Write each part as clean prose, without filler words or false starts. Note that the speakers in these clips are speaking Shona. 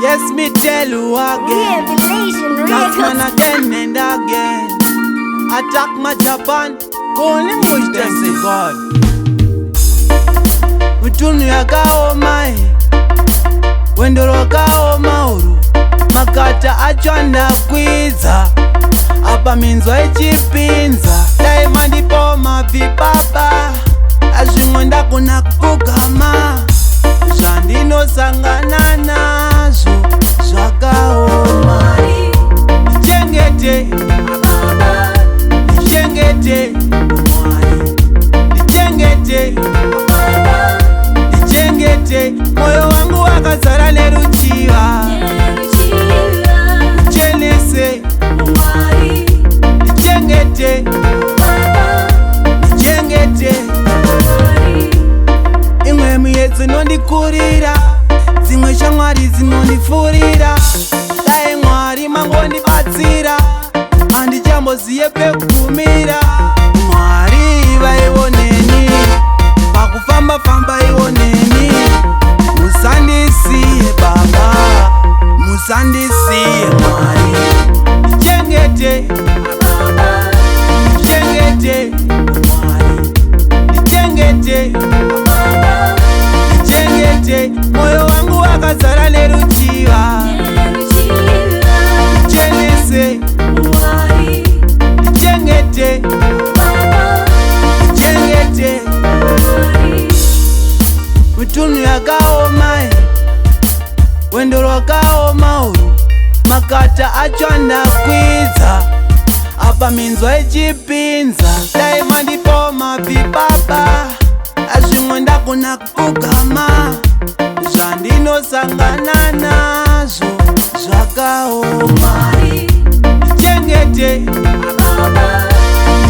Yes, me tell you again. That's man again and again. Attack my Japan, only much thanks to God. Mutunu yakao mai, wendoro kao mauru, makata achwanda kwiza, apa minzwa ichipinza, Diamond po mavipapa, azvimwenda kuna kugama, zvandino sangana nazvo zvakaoma. Nichengete, nichengete, nichengete, nichengete, moyo wangu wakazara neruchiva. Nichenese, nichengete, nichengete. Imwe muyedzi nondikurira, dzimwe shamwari dzinondifurira. Dai Mwari mangondibatsira, handichamboziye pekugumira. Mwari vaioneni, pakufamba famba ioneni. Musandisiye Baba, musandisiye Mwari. Nichengete, nichengete Mwari, nichengete, nichengete, moyo wangu wakazara neruchiva. Nichenese, nichengete, nichengete. Mutunu yakaoma, wendoro wakaoma uru, makata achwanda kwiza, apa minzwa ichipinza. Diamond po mavipapa, azvimwenda kuna kugama, zvandinosangana nazvo zvakaoma. Nichengete,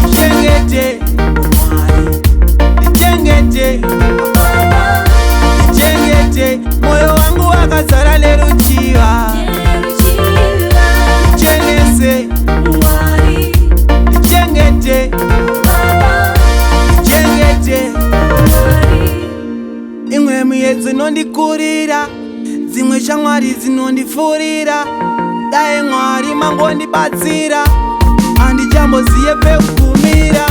nichengete Mwari, nichengete, nichengete, moyo wangu wakazara neruchiva. Nichenese, nichengete, nichengete. Imwe muyedzi nondikurira, dzimwe shamwari dzinondifurira. Dai Mwari mangondibatsira, handichamboziye pekugumira.